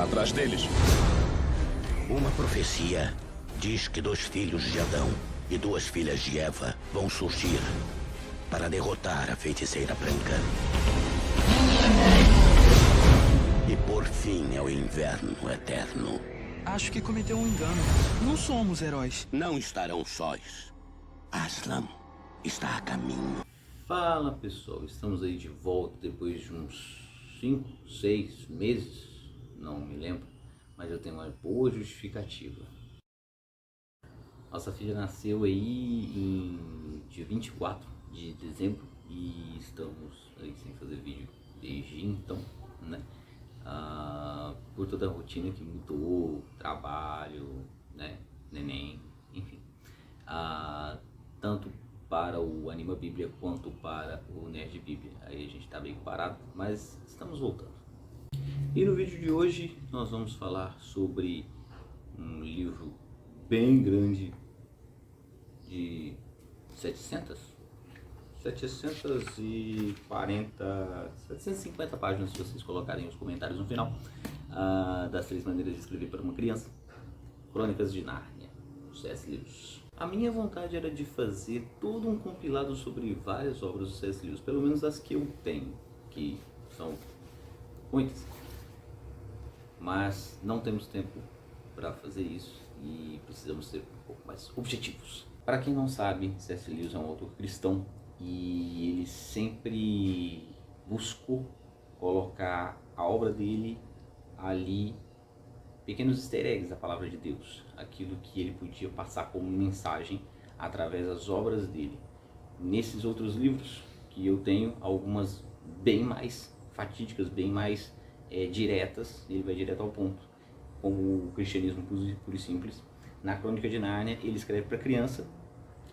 atrás deles. Uma profecia diz que 2 filhos de Adão e 2 filhas de Eva vão surgir para derrotar a feiticeira branca e pôr fim ao inverno eterno. Acho que cometeu um engano. Não somos heróis. Não estarão sós. Aslan está a caminho. Fala pessoal, estamos aí de volta depois de uns 5, 6 meses, não me lembro, mas eu tenho uma boa justificativa. Nossa filha nasceu aí em dia 24 de dezembro e estamos aí sem fazer vídeo desde então, né? Por toda a rotina que mudou, trabalho, né? Neném, enfim. Tanto para o Anima Bíblia quanto para o Nerd Bíblia. Aí a gente tá meio parado, mas estamos voltando. E no vídeo de hoje nós vamos falar sobre um livro bem grande de 750 páginas, se vocês colocarem os comentários no final, das 3 maneiras de escrever para uma criança, Crônicas de Nárnia, C.S. Lewis. A minha vontade era de fazer todo um compilado sobre várias obras do C.S. Lewis, pelo menos as que eu tenho, que são muitas. Mas não temos tempo para fazer isso e precisamos ser um pouco mais objetivos. Para quem não sabe, C.S. Lewis é um autor cristão e ele sempre buscou colocar a obra dele ali, pequenos easter eggs da palavra de Deus, aquilo que ele podia passar como mensagem através das obras dele. Nesses outros livros que eu tenho, algumas bem mais fatídicas, bem mais diretas, ele vai direto ao ponto, como o Cristianismo Puro e Simples. Na Crônica de Nárnia ele escreve para criança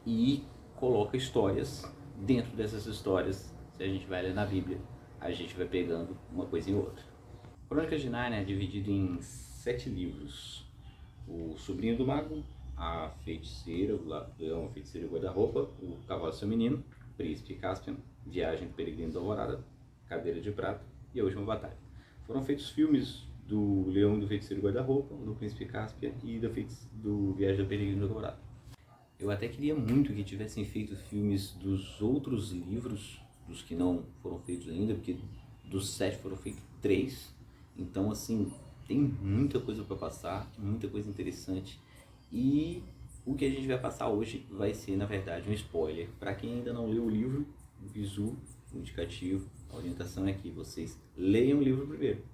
e coloca histórias. Dentro dessas histórias, se a gente vai ler na Bíblia, a gente vai pegando uma coisa em outra. Crônica de Nárnia é dividido em 7 livros: O Sobrinho do Mago, A Feiticeira, o Leão, a Feiticeira e o Guarda-Roupa, O Cavalo e seu Menino, Príncipe Caspian, Viagem do Peregrino da Alvorada, Cadeira de Prata e A Última Batalha. Foram feitos filmes do Leão, do Feiticeiro e Guarda-Roupa, do Príncipe Caspian e do Viagem do Peregrino da Alvorada. Eu até queria muito que tivessem feito filmes dos outros livros, dos que não foram feitos ainda, porque dos 7 foram feitos 3. Então, assim, tem muita coisa para passar, muita coisa interessante. E o que a gente vai passar hoje vai ser, na verdade, um spoiler. Para quem ainda não leu o livro, o bizu, o indicativo, a orientação é que vocês leiam o livro primeiro.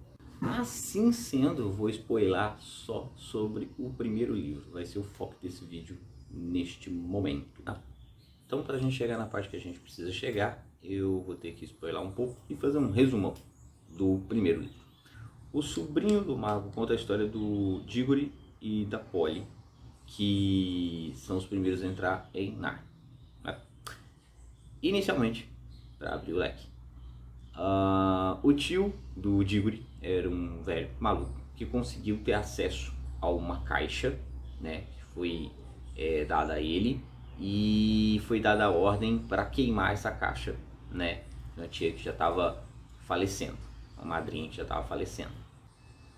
Assim sendo, eu vou spoiler só sobre o primeiro livro. Vai ser o foco desse vídeo neste momento. Então, para a gente chegar na parte que a gente precisa chegar, eu vou ter que spoiler um pouco e fazer um resumão do primeiro livro. O Sobrinho do Mago conta a história do Diggory e da Polly, que são os primeiros a entrar em Nárnia. Inicialmente, para abrir o leque, o tio do Diggory era um velho maluco que conseguiu ter acesso a uma caixa, né, que foi dada a ele, e foi dada a ordem para queimar essa caixa, né, uma tia que já estava falecendo, uma madrinha que já estava falecendo.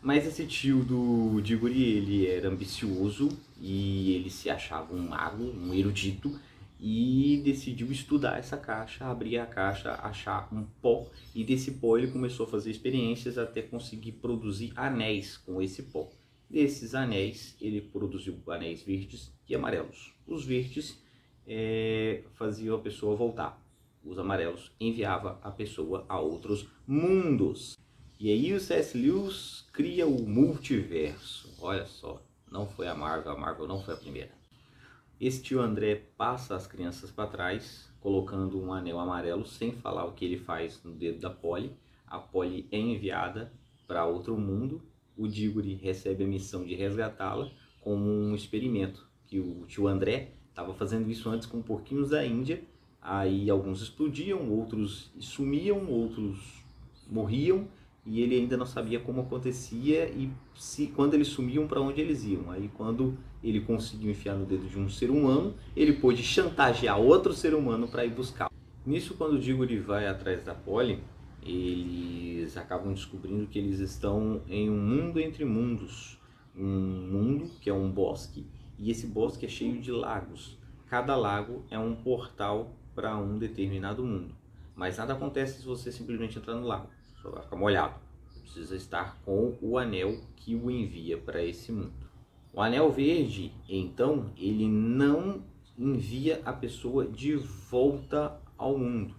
Mas esse tio do Diggory, ele era ambicioso e ele se achava um mago, um erudito, e decidiu estudar essa caixa, abrir a caixa, achar um pó, e desse pó ele começou a fazer experiências até conseguir produzir anéis com esse pó. Desses anéis, ele produziu anéis verdes e amarelos. Os verdes faziam a pessoa voltar. Os amarelos enviava a pessoa a outros mundos. E aí o C.S. Lewis cria o multiverso. Olha só, não foi a Marvel não foi a primeira. Esse tio André passa as crianças para trás, colocando um anel amarelo, sem falar o que ele faz no dedo da Polly. A Polly é enviada para outro mundo. O Diggory recebe a missão de resgatá-la como um experimento, que o tio André estava fazendo isso antes com porquinhos da Índia. Aí alguns explodiam, outros sumiam, outros morriam, e ele ainda não sabia como acontecia e quando eles sumiam, para onde eles iam. Aí quando ele conseguiu enfiar no dedo de um ser humano, ele pôde chantagear outro ser humano para ir buscar. Nisso, quando o Diggory vai atrás da Polly, eles acabam descobrindo que eles estão em um mundo entre mundos. Um mundo que é um bosque, e esse bosque é cheio de lagos. Cada lago é um portal para um determinado mundo. Mas nada acontece se você simplesmente entrar no lago, só vai ficar molhado. Você precisa estar com o anel que o envia para esse mundo. O anel verde, então, ele não envia a pessoa de volta ao mundo.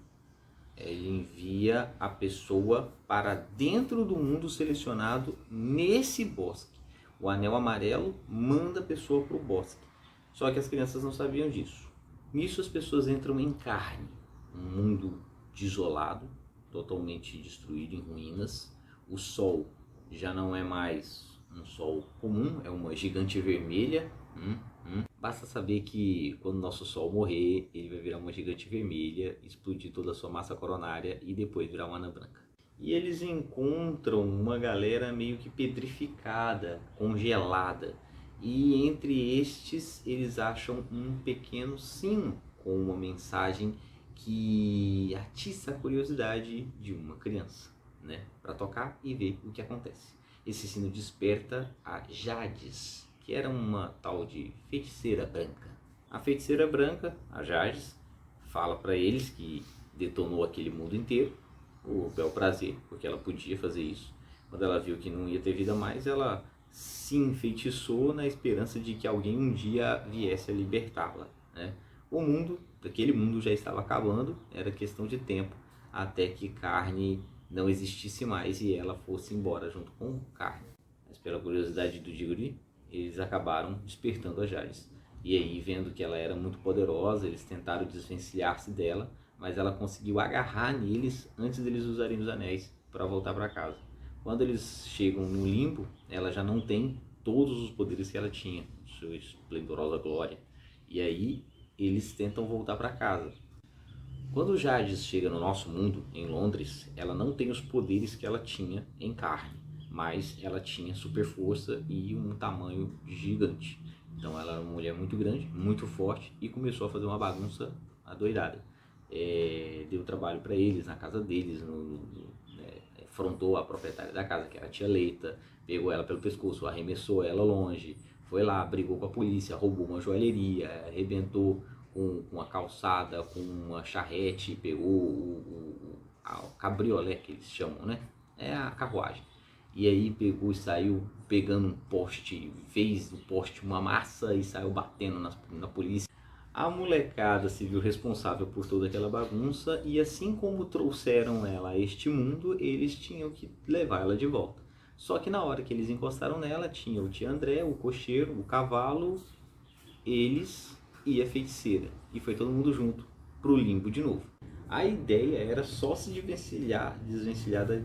Ele envia a pessoa para dentro do mundo selecionado nesse bosque. O anel amarelo manda a pessoa para o bosque. Só que as crianças não sabiam disso. Nisso as pessoas entram em carne. Um mundo desolado, totalmente destruído, em ruínas. O sol já não é mais um sol comum, é uma gigante vermelha. Basta saber que quando nosso sol morrer, ele vai virar uma gigante vermelha, explodir toda a sua massa coronária e depois virar uma anã branca. E eles encontram uma galera meio que petrificada, congelada. E entre estes, eles acham um pequeno sino com uma mensagem que atiça a curiosidade de uma criança, né? Para tocar e ver o que acontece. Esse sino desperta a Jades, que era uma tal de feiticeira branca. A feiticeira branca, a Jades, fala para eles que detonou aquele mundo inteiro, o bel prazer, porque ela podia fazer isso. Quando ela viu que não ia ter vida mais, ela se enfeitiçou na esperança de que alguém um dia viesse a libertá-la, né? O mundo, aquele mundo já estava acabando, era questão de tempo até que carne não existisse mais e ela fosse embora junto com carne. Mas pela curiosidade do Diggory, eles acabaram despertando a Jades. E aí, vendo que ela era muito poderosa, eles tentaram desvencilhar-se dela, mas ela conseguiu agarrar neles antes deles usarem os anéis para voltar para casa. Quando eles chegam no limbo, ela já não tem todos os poderes que ela tinha, sua esplendorosa glória. E aí eles tentam voltar para casa. Quando Jades chega no nosso mundo, em Londres, ela não tem os poderes que ela tinha em carne, mas ela tinha super força e um tamanho gigante. Então ela era uma mulher muito grande, muito forte e começou a fazer uma bagunça adoidada. Deu trabalho para eles na casa deles, afrontou a proprietária da casa, que era a tia Leita, pegou ela pelo pescoço, arremessou ela longe, foi lá, brigou com a polícia, roubou uma joalheria, arrebentou com a calçada, com uma charrete, pegou a cabriolé que eles chamam, né? É a carruagem. E aí pegou e saiu pegando um poste, fez do poste uma massa e saiu batendo na polícia. A molecada se viu responsável por toda aquela bagunça e assim como trouxeram ela a este mundo, eles tinham que levar ela de volta. Só que na hora que eles encostaram nela, tinha o tio André, o cocheiro, o cavalo, eles e a feiticeira. E foi todo mundo junto pro limbo de novo. A ideia era só se desvencilhar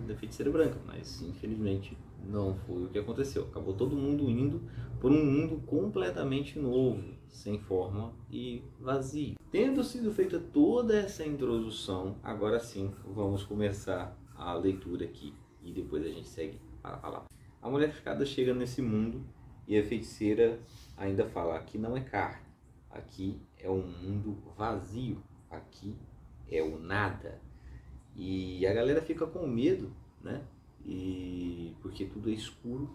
da feiticeira branca, mas infelizmente não foi o que aconteceu. Acabou todo mundo indo por um mundo completamente novo, sem forma e vazio. Tendo sido feita toda essa introdução, agora sim vamos começar a leitura aqui e depois a gente segue para falar. A molecada chega nesse mundo e a feiticeira ainda fala: aqui não é carne, aqui é um mundo vazio, aqui é o nada. E a galera fica com medo, né? Porque tudo é escuro,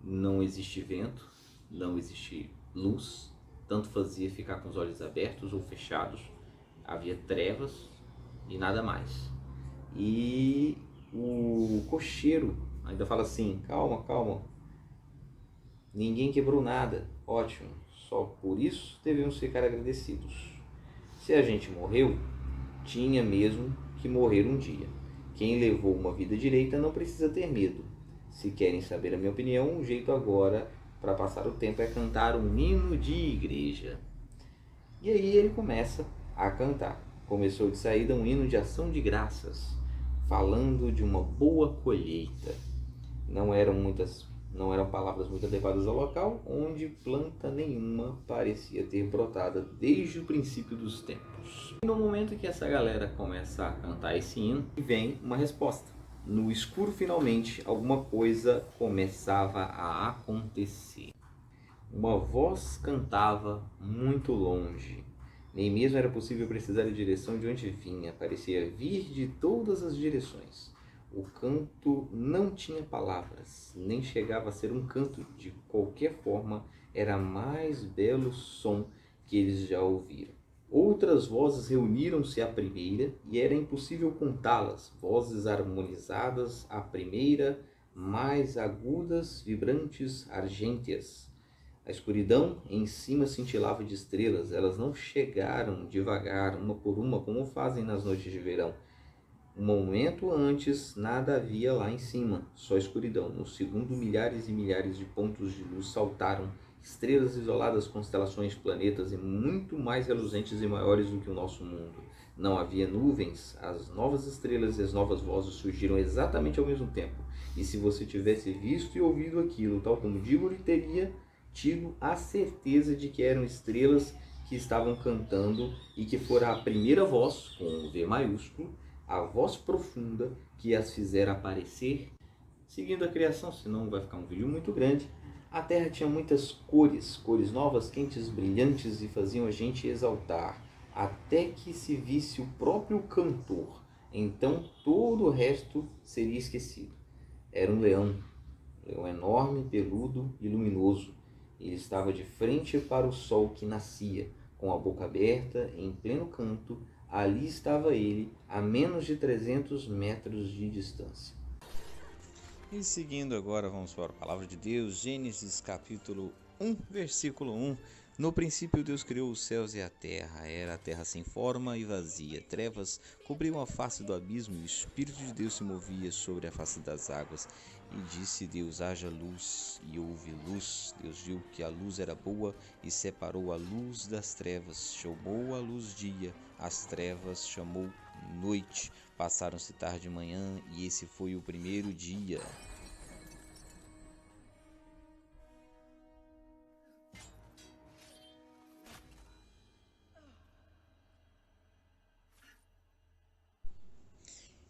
não existe vento, não existe luz, tanto fazia ficar com os olhos abertos ou fechados, havia trevas e nada mais. E o cocheiro ainda fala assim: calma, calma, ninguém quebrou nada, ótimo, só por isso devemos ficar agradecidos. Se a gente morreu, tinha mesmo que morrer um dia. Quem levou uma vida direita não precisa ter medo. Se querem saber a minha opinião, o jeito agora para passar o tempo é cantar um hino de igreja. E aí ele começa a cantar. Começou de saída um hino de ação de graças, falando de uma boa colheita. Não eram palavras muito adequadas ao local, onde planta nenhuma parecia ter brotado desde o princípio dos tempos. No momento que essa galera começa a cantar esse hino, vem uma resposta. No escuro, finalmente, alguma coisa começava a acontecer. Uma voz cantava muito longe. Nem mesmo era possível precisar a direção de onde vinha. Parecia vir de todas as direções. O canto não tinha palavras, nem chegava a ser um canto. De qualquer forma, era mais belo som que eles já ouviram. Outras vozes reuniram-se à primeira, e era impossível contá-las. Vozes harmonizadas à primeira, mais agudas, vibrantes, argênteas. A escuridão em cima cintilava de estrelas. Elas não chegaram devagar, uma por uma, como fazem nas noites de verão. Um momento antes, nada havia lá em cima, só escuridão. No segundo, milhares e milhares de pontos de luz saltaram, estrelas isoladas, constelações, planetas, e muito mais reluzentes e maiores do que o nosso mundo. Não havia nuvens, as novas estrelas e as novas vozes surgiram exatamente ao mesmo tempo. E se você tivesse visto e ouvido aquilo, tal como digo-lhe, teria tido a certeza de que eram estrelas que estavam cantando, e que fora a primeira voz, com um V maiúsculo, a voz profunda que as fizera aparecer. Seguindo a criação, senão vai ficar um vídeo muito grande, a Terra tinha muitas cores, cores novas, quentes, brilhantes, e faziam a gente exaltar, até que se visse o próprio cantor. Então todo o resto seria esquecido. Era um leão enorme, peludo e luminoso. Ele estava de frente para o sol que nascia, com a boca aberta, em pleno canto. Ali estava ele, a menos de 300 metros de distância. E seguindo agora, vamos para a palavra de Deus, Gênesis capítulo 1, versículo 1. No princípio Deus criou os céus e a terra. Era a terra sem forma e vazia. Trevas cobriam a face do abismo, e o Espírito de Deus se movia sobre a face das águas. E disse Deus: haja luz, e houve luz. Deus viu que a luz era boa, e separou a luz das trevas. Chamou a luz dia, as trevas chamou noite. Passaram-se tarde e manhã, e esse foi o primeiro dia.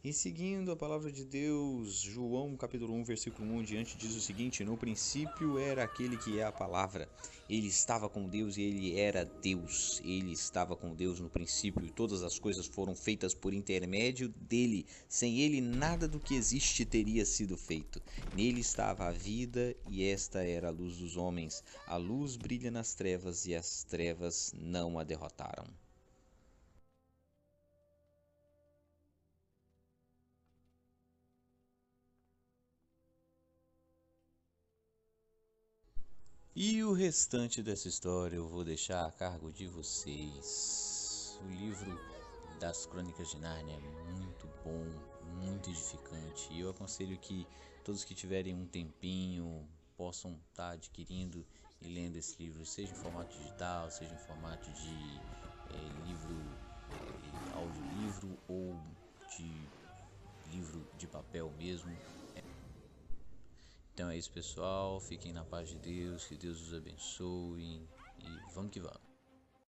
E seguindo a palavra de Deus, João capítulo 1, versículo 1 diante, diz o seguinte: no princípio era aquele que é a palavra. Ele estava com Deus e ele era Deus. Ele estava com Deus no princípio, e todas as coisas foram feitas por intermédio dele. Sem ele, nada do que existe teria sido feito. Nele estava a vida, e esta era a luz dos homens. A luz brilha nas trevas, e as trevas não a derrotaram. E o restante dessa história eu vou deixar a cargo de vocês. O livro das Crônicas de Nárnia é muito bom, muito edificante. E eu aconselho que todos que tiverem um tempinho possam estar adquirindo e lendo esse livro, seja em formato digital, seja em formato de livro, audiolivro, ou de livro de papel mesmo. Então é isso, pessoal. Fiquem na paz de Deus, que Deus os abençoe, e vamos que vamos.